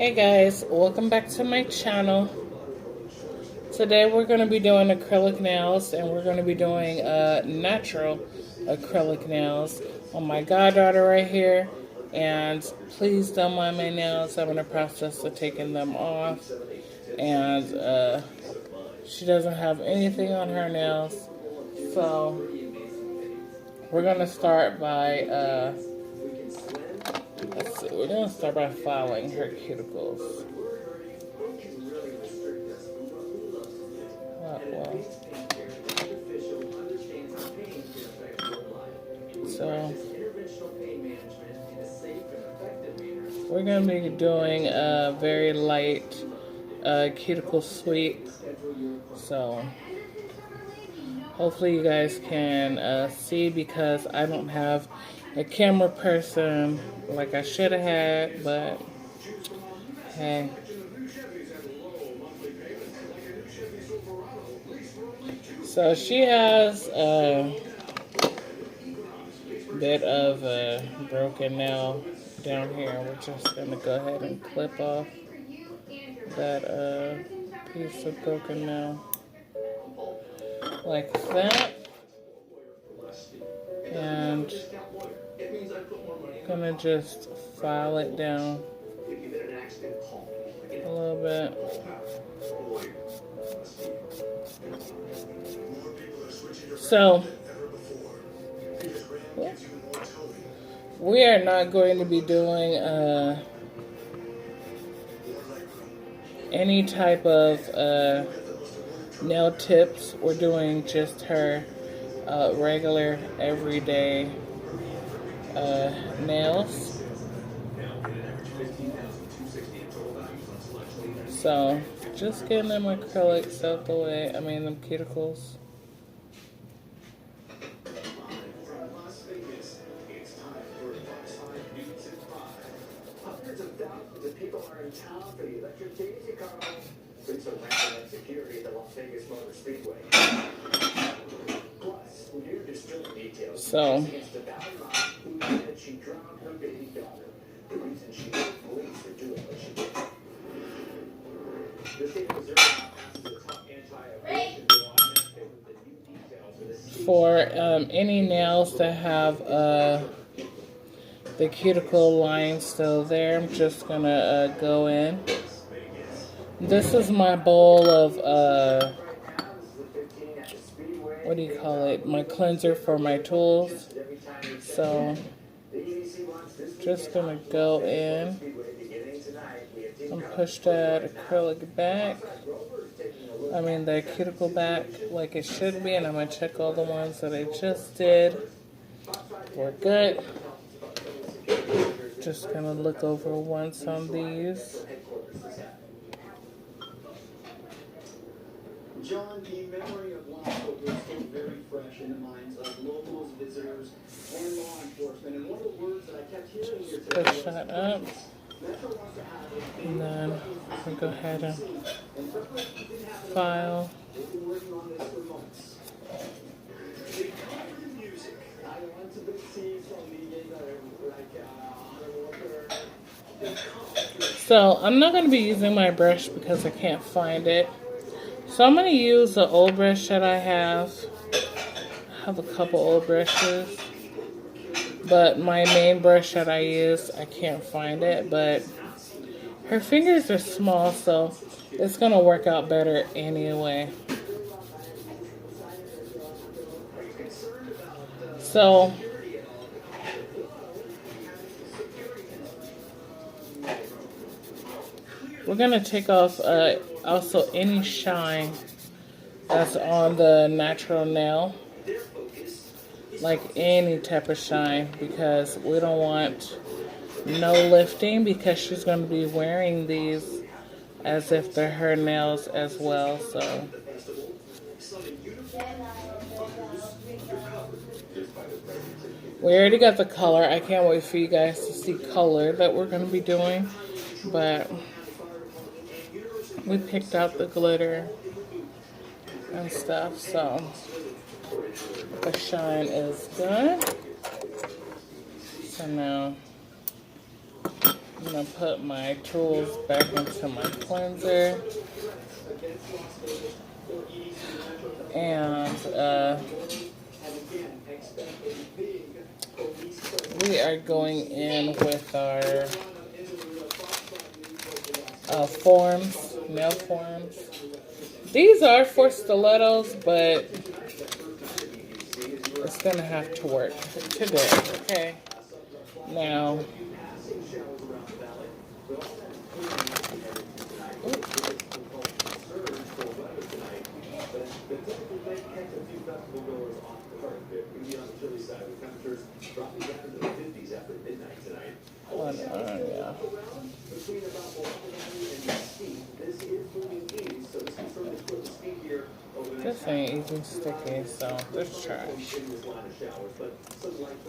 Hey guys, welcome back to my channel. Today we're going to be doing acrylic nails, and we're going to be doing natural acrylic nails on my goddaughter right here. And please don't mind my nails. I'm in the process of taking them off, and she doesn't have anything on her nails. So we're going to start by let's see, we're going to start by filing her cuticles. So we're going to be doing a very light cuticle sweep. So hopefully you guys can see, because I don't have a camera person like I should have had, but hey. So she has a bit of a broken nail down here. We're just going to go ahead and clip off that piece of broken nail like that. And gonna just file it down a little bit. So we are not going to be doing any type of nail tips. We're doing just her regular everyday nails. So just getting them acrylics out the way, them cuticles. People are in town for the electric daisy carnival. Police are ramping up security at the Las Vegas Motor Speedway. Plus, new disturbing details. So Against the Valley Mom, who said she drowned her baby daughter. The reason she told police for doing what she did. The state of Missouri passes a tough anti-abortion bill on Wednesday with the new details for the state. For any nails that have the cuticle line still there, I'm just gonna go in. This is my bowl of what do you call it? My cleanser for my tools. So just gonna go in and push that acrylic back. The cuticle back like it should be, and I'm gonna check all the ones that I just did. We're good. Just gonna look over once on these. John, the memory of last October is still very fresh in the minds of locals, visitors, and law enforcement. And one of the words that I kept hearing here today Push that up. And then we'll go ahead and file. So I'm not going to be using my brush because I can't find it. So I'm going to use the old brush that I have. I have a couple old brushes. But my main brush that I use, I can't find it. But her fingers are small, so it's going to work out better anyway. So we're going to take off also any shine that's on the natural nail, like any type of shine, because we don't want no lifting, because she's going to be wearing these as if they're her nails as well. So we already got the color. I can't wait for you guys to see color that we're going to be doing, but we picked out the glitter and stuff, so the shine is good. So now I'm gonna put my tools back into my cleanser. And we are going in with our forms, nail forms. These are for stilettos, but it's gonna have to work today, okay? Now, hold on, yeah. This ain't even sticky, so let's try. I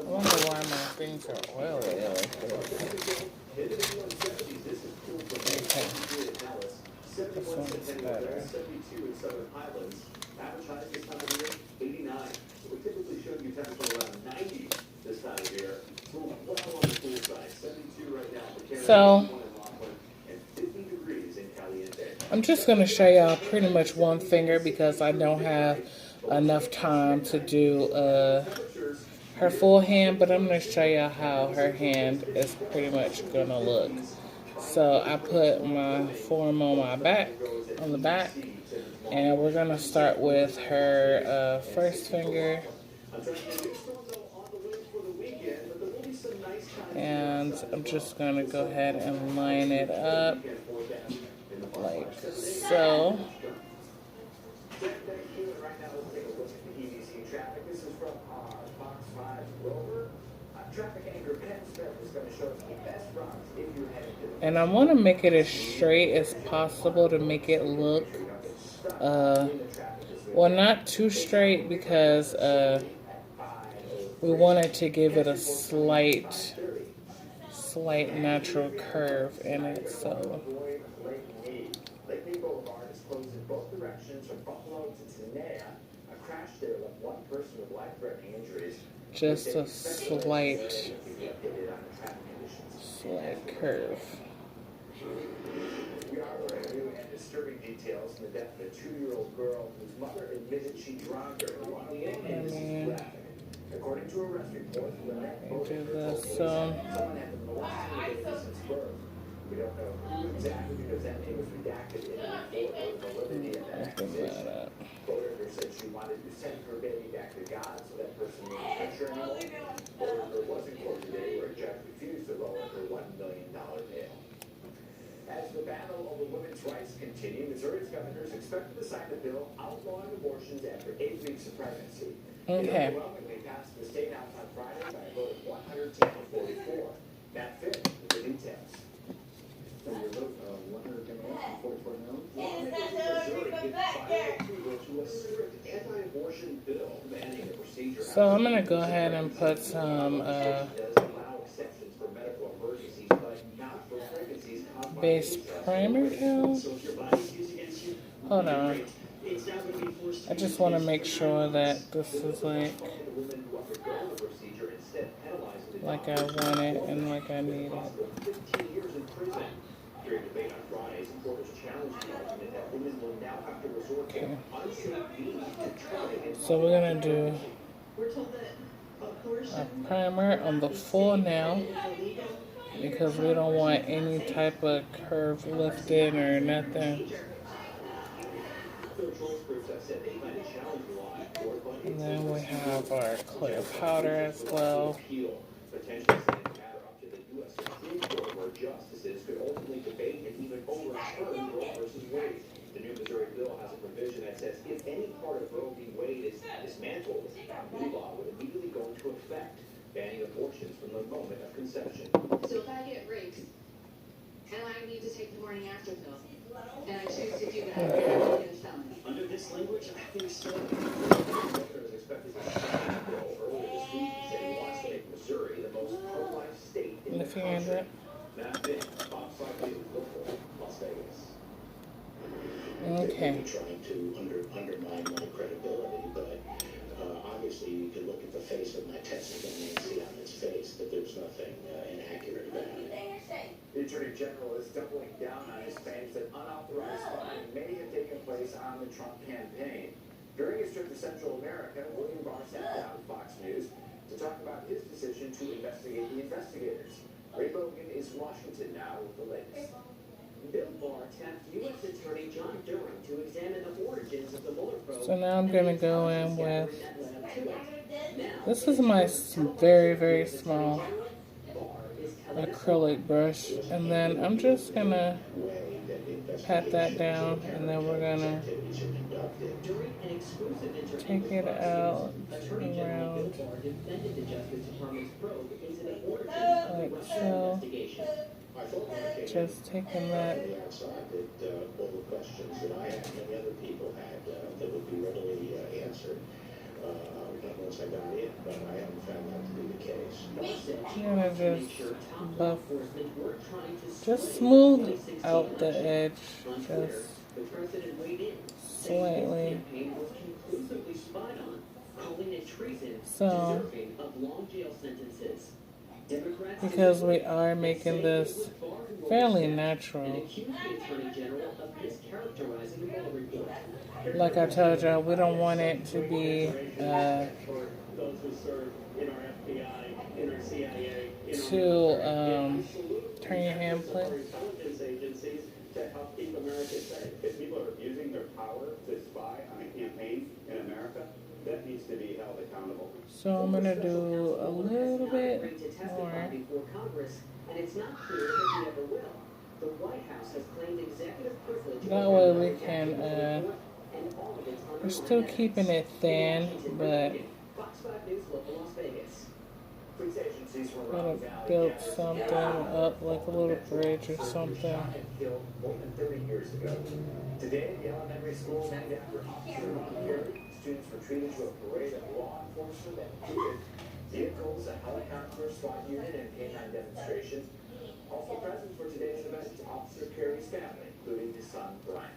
wonder why my things are oily like this. Okay. This one's better. So, I'm just going to show y'all pretty much one finger because I don't have enough time to do her full hand, but I'm going to show y'all how her hand is pretty much going to look. So I put my form on my back, on the back, and we're going to start with her first finger. And I'm just going to go ahead and line it up like so. And I want to make it as straight as possible to make it look, well, not too straight because we wanted to give it a slight natural curve in it, so. Just a slight curve. We are learning new and disturbing details in the death of a 2-year-old girl whose mother admitted she drowned her. According to arrest reports, do this, someone had been molesting her since birth. We don't know who exactly because that name was redacted in the validity of that accusation. Voter said she wanted to send her baby back to God, so that person wouldn't touch her anymore. Voter was in court today where a judge refused to lower her $1 million bail. As the battle over women's rights continue, Missouri's governors expected to sign the bill outlawing abortions after 8 weeks of pregnancy. Okay. Overwhelmingly passed the state house on Friday by a vote of 110 to 44. Matt Fitt with the details. So your vote 110 to 44 no? Missouri gives final approval to a strict anti-abortion bill banning the procedure. So I'm gonna go ahead and put some base primer down. Hold on. I just want to make sure that this is like I want it and like I need it. Okay. So we're gonna do a primer on the full nail because we don't want any type of curve lifted or nothing. And then we have our clear powder as well. The new Missouri bill has a provision that says if any part of Roe v. Wade is dismantled, new law would immediately go into effect, banning abortions from the moment of conception. So if I get raped, and I need to take the morning after pill, and I choose to do that, I'm going to get a felony. Under this language, I think so. The governor is expected to sign a bill earlier this week, saying he wants to make Missouri the most pro-life state in the country. Matt Fitt, Fox 5 News, local, Las Vegas. Okay. Trying to undermine my credibility, but obviously you can look at the face of my testimony and see on his face that there's nothing inaccurate about it. The Attorney General is doubling down on his claims that unauthorized spying may have taken place on the Trump campaign. During his trip to Central America, William Barr sat down with Fox News to talk about his decision to investigate the investigators. Ray Bogan is Washington now with the latest. Bill Barr tapped U.S. Attorney John Durham to examine the origins of the Mueller probe. So now I'm going to go in with, this is my very, very small acrylic brush. And then I'm just going to pat that down. And then we're going to take it out around like so. Just taking that. All the questions that I had, many other people had, that would be readily answered once I got in, but I haven't found that to be the case. I'm gonna just buff, just smooth out the edge, just slightly. So, because we are making this fairly natural. Like I told y'all, we don't want it to be too turn your hand, please. To help keep America safe. If people are abusing their power to spy on a campaign in America, that needs to be held accountable. So I'm gonna do a little bit more. That way we can, we're still keeping it thin, but gonna build something up like a little bridge or something. More than 30 years ago. Today, the elementary school named after Officer Carey. Students were treated to a parade of law enforcement that included vehicles, a helicopter, SWAT unit, and canine demonstration. Also present for today's event is Officer Carey's family, including his son, Brian.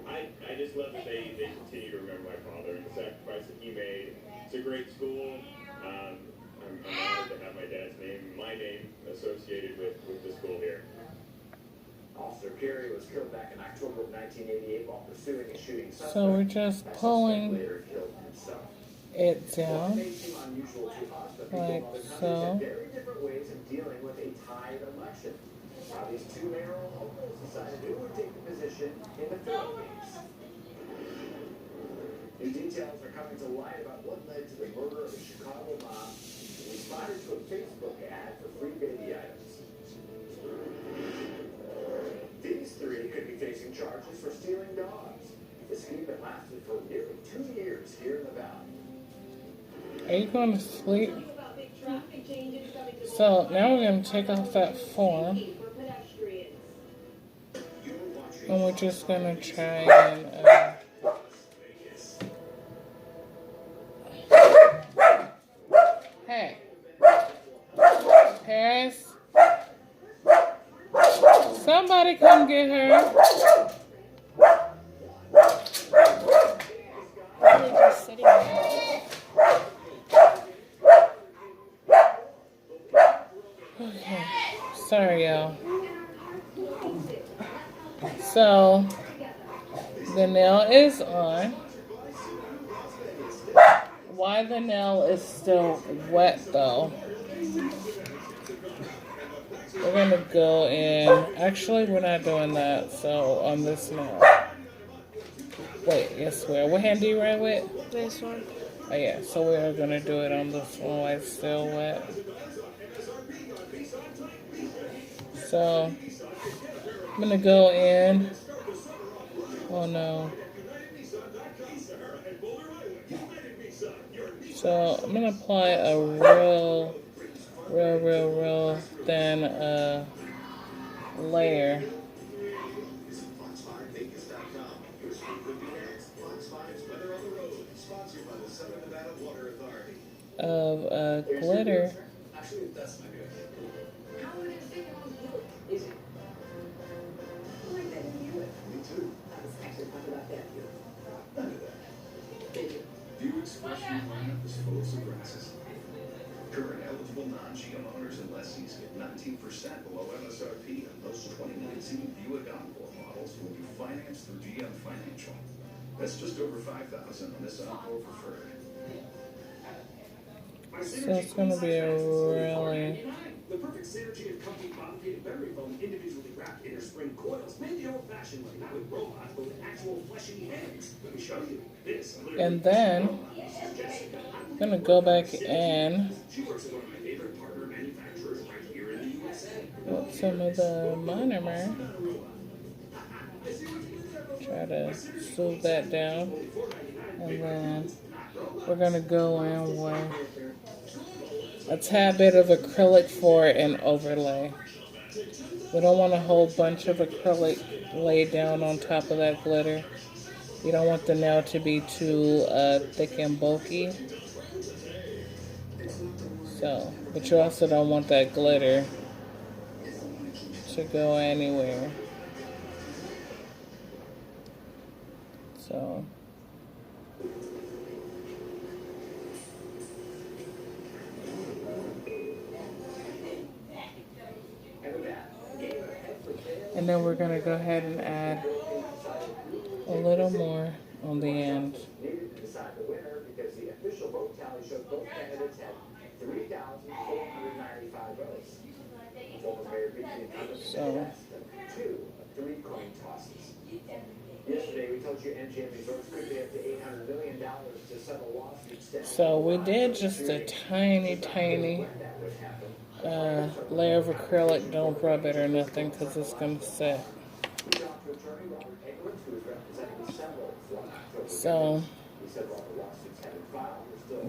I just love that they continue to remember my father and the sacrifice that he made. It's a great school. I'm honored to have my name associated with the school here. Officer Carey was killed back in October of 1988 while pursuing a shooting suspect. So we're just pulling it down like so. Very different ways of dealing with a tied election. Now these two mayoral hopefuls decided who would take the position in the Philippines. New details are coming to light about what led to the murder of a Chicago mom who responded to a Facebook ad for free baby items. These three could be facing charges for stealing dogs. The scheme had lasted for nearly 2 years here in the Valley. Are you going to sleep? So now we're going to take off that form. And we're just going to try and... Hey. Paris. Somebody come get her. Really just sitting there. Okay. Sorry, y'all. So, the nail is on. Why the nail is still wet, though? We're going to go in. Actually, we're not doing that. So, on this nail. Wait, yes, where? What hand do you write with? This one. Oh, yeah. So, we are going to do it on this one while it's still wet. So, I'm going to go in. Oh, no. So, I'm going to apply a real thin layer of glitter. View expression lineup is full of grasses. Current eligible non-GM owners and lessees get 19% below MSRP, and those 2019 Buick Encore models will be financed through GM Financial. That's just over $5,000 on this Encore Preferred. So it's going to be a really... The perfect synergy of company propagated battery foam individually wrapped inner spring coils made the old-fashioned way, not with robots, but with actual fleshy hands. Let me show you this. And then I'm going to go back in She works at one of my favorite partner manufacturers right here in the USA. with some of the monomer. Try to smooth that down. And then we're going to go in with a tad bit of acrylic for an overlay. We don't want a whole bunch of acrylic laid down on top of that glitter. You don't want the nail to be too thick and bulky. So, but you also don't want that glitter to go anywhere. So... And then we're going to go ahead and add a little more on the end. Needed to decide the winner because the official vote tally showed both candidates had 3,495 votes. Former Mayor Vicky incumbent So, two of 3 coin tosses. Yesterday we told you MGM Resorts could pay up to $800 million to settle lawsuits. So we did just a tiny layer of acrylic. Don't rub it or nothing because it's going to set. So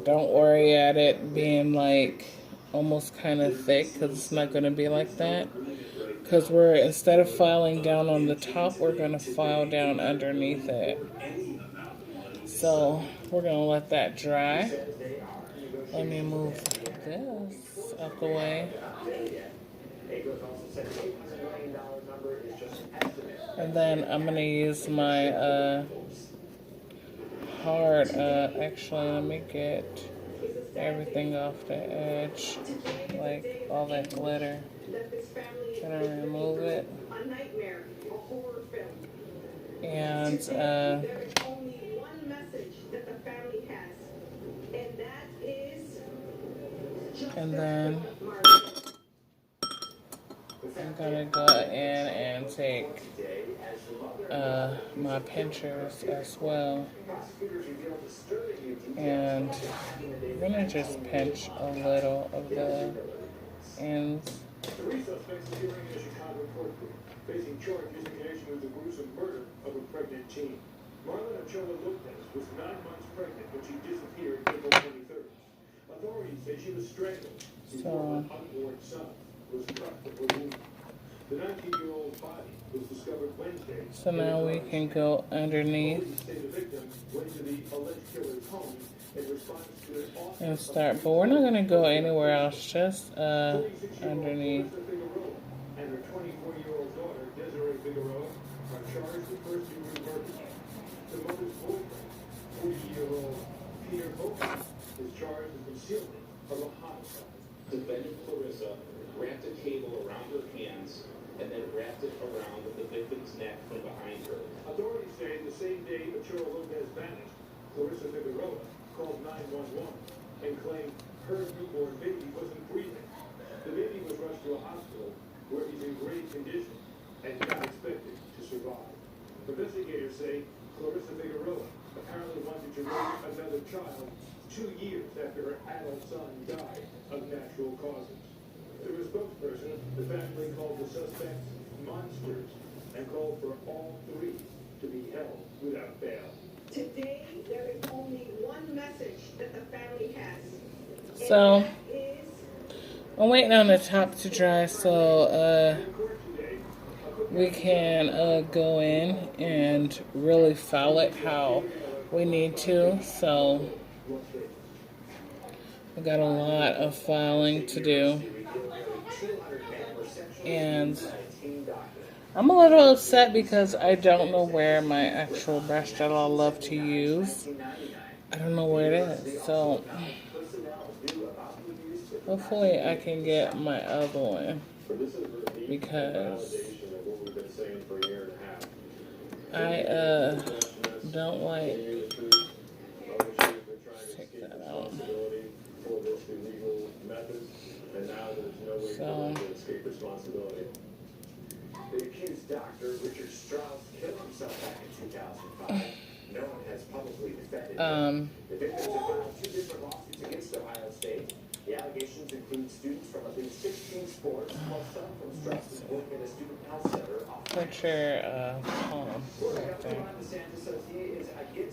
don't worry at it being like almost kind of thick because it's not going to be like that. Because we're, instead of filing down on the top, we're going to file down underneath it. So we're going to let that dry. Let me move this out the way. And then I'm going to use my hard, actually let me get everything off the edge, like all that glitter. Gonna remove it. And there is only one message that the family has, and that is and then I'm gonna go in and take my pinchers as well, and I'm gonna just pinch a little of the ends. 3 suspects appearing in a Chicago courtroom, facing charges in connection with the gruesome murder of a pregnant teen. Marlon Ochoa Lopez was 9 months pregnant when she disappeared April 23rd. Authorities say she was strangled before her unborn son was cut from her womb. The 19-year-old body was discovered Wednesday. So now we can go underneath Police say the victim went to the alleged killer's home in response to an offer and start, but we're not gonna go anywhere else, just underneath. And her 24-year-old daughter, Desiree Figueroa, are charged with first-degree murder. The mother's boyfriend, 40-year-old Peter Hogan, is charged with concealment of a homicide. Defendant Clarissa wrapped a cable around her hands and then wrapped it around the victim's neck from behind her. Authorities say the same day Ochoa Lopez vanished, Clarissa Figueroa called 911 and claimed her newborn baby wasn't breathing. The baby was rushed to a hospital where he's in great condition and not expected to survive. Investigators say Clarissa Figueroa apparently wanted to raise another child 2 years after her adult son died of natural causes. Through a spokesperson, the family called the suspects monsters and called for all 3 to be held without bail. today there is only one message that the family has. So I'm waiting on the top to dry so we can go in and really file it how we need to. So we got a lot of filing to do, and I'm a little upset because I don't know where my actual brush that I love to use. I don't know where it is. So Hopefully I can get my other one because I don't like, take that out. So The accused doctor, Richard Strauss, killed himself back in 2005. No one has publicly defended him. The victims have filed 2 different lawsuits against Ohio State. The allegations include students from at least 16 sports, while some from Strauss's work at a student health center. put your palm right there.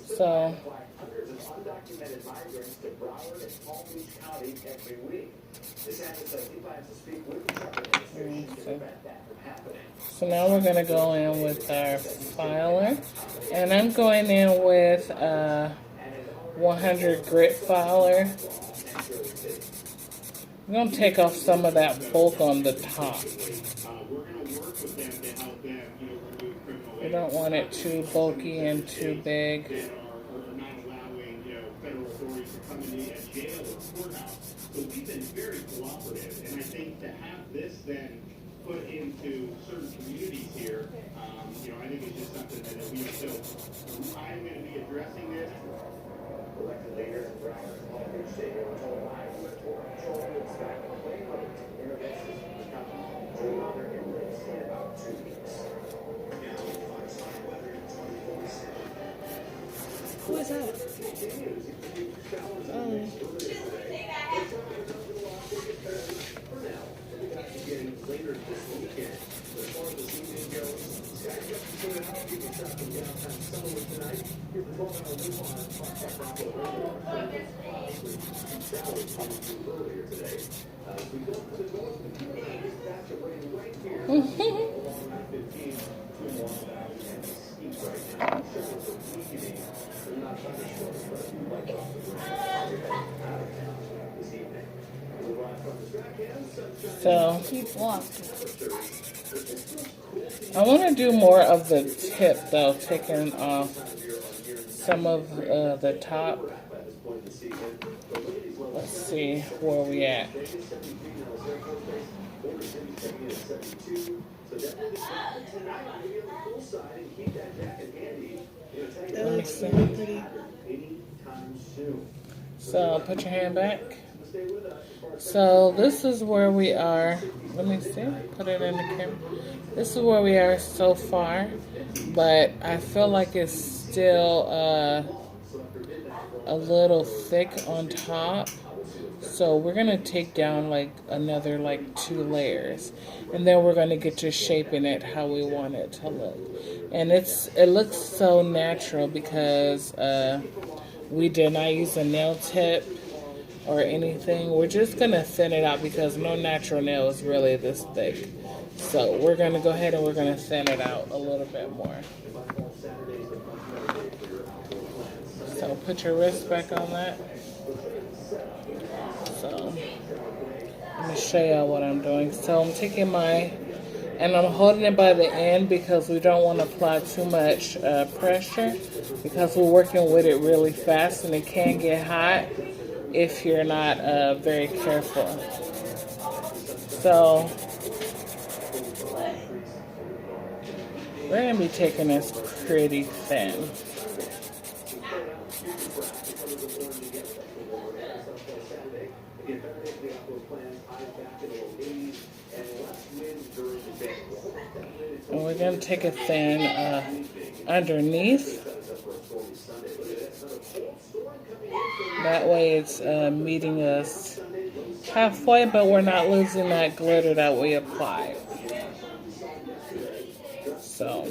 So, So hundreds of undocumented migrants to Broward and Palm Beach County every week. DeSantis says he plans to speak with the Trump administration to prevent that from happening. So now we're going to go in with our filer. And I'm going in with 100 grit filer. I'm going to take off some of that bulk on the top. We don't want it too bulky and too big. So we've been very cooperative, and I think to have this then put into certain communities here, I think it's just something that we so I'm going to be addressing this. Elected leaders in Broward and Palm Beach Stadium told Iowa Border Patrol to expect plane loads of interventions to come to another inmates in about 2 weeks. Who is that? Later this weekend, as far as this evening goes, Sky's up to put it out. People tracking downtown Summerwood tonight. Here's the 12-hour loop on Bravo Radio. Salaries coming through earlier today. As we go to the north, the this batch of rain right here along I-15 between Long Valley and Mesquite right now. Showers are weakening. They're not thunderstorms, but a few light off the ground. You're heading out of town this evening. We'll ride from the track and sunshine. So I want to do more of the tip though, taking off some of the top. Let's see where we at. Let me see. So put your hand back. So this is where we are. Let me see. Put it in the camera. This is where we are so far, but I feel like it's still a little thick on top. So we're gonna take down like another 2 layers, and then we're gonna get to shaping it how we want it to look. And it looks so natural because we did not use a nail tip or anything. We're just gonna thin it out because no natural nail is really this thick. So we're gonna go ahead and we're gonna thin it out a little bit more. So put your wrist back on that. So let me show y'all what I'm doing. So I'm taking and I'm holding it by the end because we don't want to apply too much pressure because we're working with it really fast and it can get hot if you're not very careful. So we're going to be taking this pretty thin. And we're going to take it thin underneath. That way it's meeting us halfway, but we're not losing that glitter that we applied. So.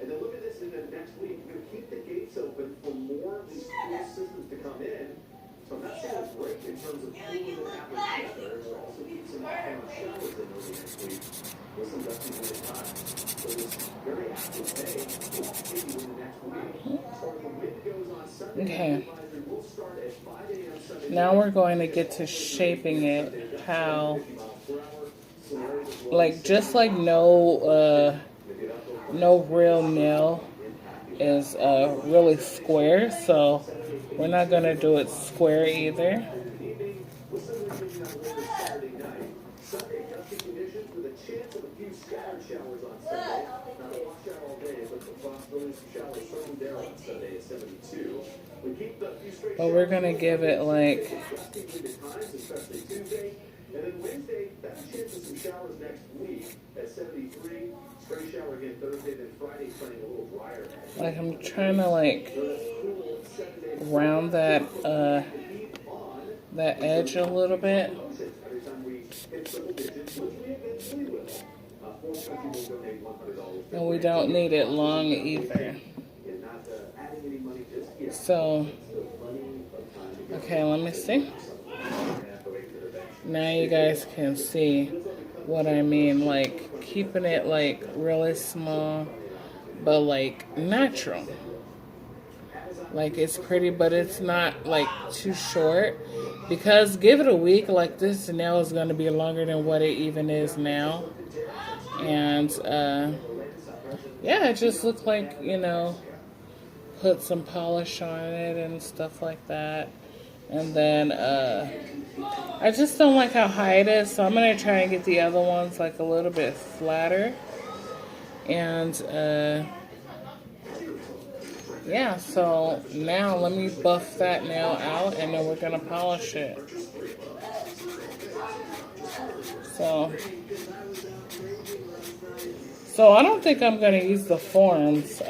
And then look at this in the next week. We're going to keep the gates open for more of these school systems to come in. So I'm not saying it's great in terms of cooling the atmosphere together. We'll also keep some hammer showers in early next week. Listen, that's even the time. So this very active day will continue in the next week. Or the wind goes on Sunday. Okay. We'll start at 5 a.m. Sunday. Now we're going to get to shaping it how, just like no real nail is really square, so we're not going to do it square either. showers on Sunday. Not a washout all day, but the possibility some showers certainly there on Sunday at 72. We keep the few straight But we're gonna give it like times, especially Tuesday. And then Wednesday, that's a chance of some showers next week at 73. Spray shower again Thursday, then Friday turning a little drier. I'm trying to like round that that edge a little bit. And we don't need it long either. So, okay, let me see. Now you guys can see what I mean, like keeping it like really small, but like natural. Like it's pretty, but it's not like too short, because give it a week, like this nail is going to be longer than what it even is now. And yeah, it just looked like, you know, put some polish on it and stuff like that. And then I just don't like how high it is, so I'm going to try and get the other ones like a little bit flatter. And yeah, so now let me buff that nail out, and then we're going to polish it. So I don't think I'm going to use the forms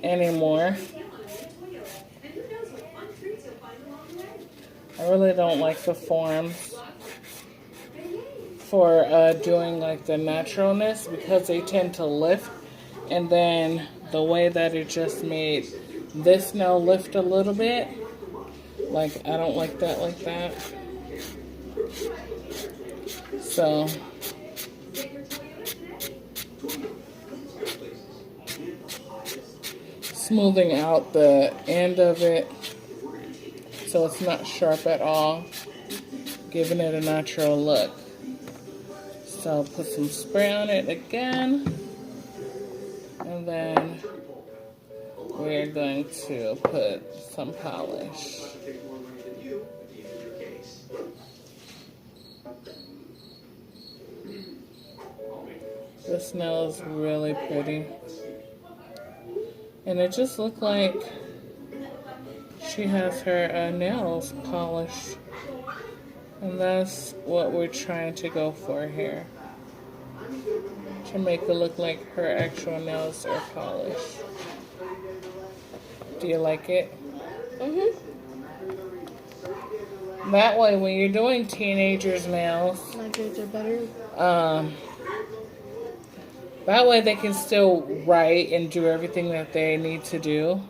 anymore. I really don't like the forms for doing like the naturalness, because they tend to lift, and then the way that it just made this nail lift a little bit, like I don't like that like that. So smoothing out the end of it so it's not sharp at all, giving it a natural look. So put some spray on it again, and then we're going to put some polish. This nail is really pretty, and it just looked like she has her nails polished, and that's what we're trying to go for here, to make it look like her actual nails are polished. Do you like it? Mm-hmm. That way, when you're doing teenagers' nails, My grades are better. That way they can still write and do everything that they need to do.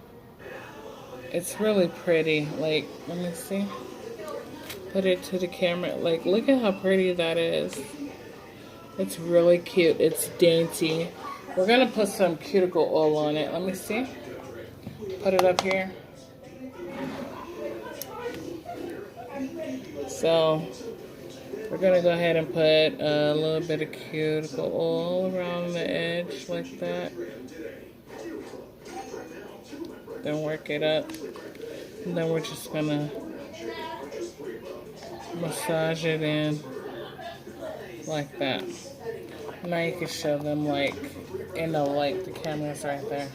It's really pretty. Like, let me see. Put it to the camera. Like, look at how pretty that is. It's really cute. It's dainty. We're going to put some cuticle oil on it. Let me see. Put it up here. So we're going to go ahead and put a little bit of cuticle oil around the edge like that. Then work it up. And then we're just going to massage it in like that. Now you can show them like, you know, like the camera's right there.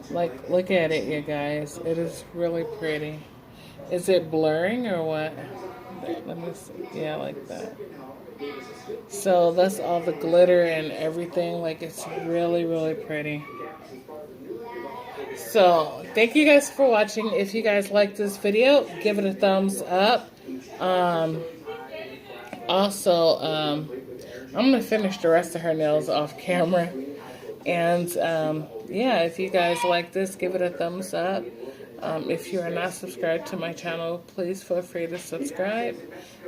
Like, look at it, you guys. It is really pretty. Is it blurring or what? Let me see. Yeah, like that. So that's all the glitter and everything. Like, it's really, really pretty. So thank you guys for watching. If you guys like this video, give it a thumbs up. Also, I'm going to finish the rest of her nails off camera. And yeah, if you guys like this, give it a thumbs up. If you are not subscribed to my channel, please feel free to subscribe.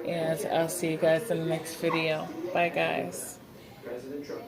And I'll see you guys in the next video. Bye, guys. President Trump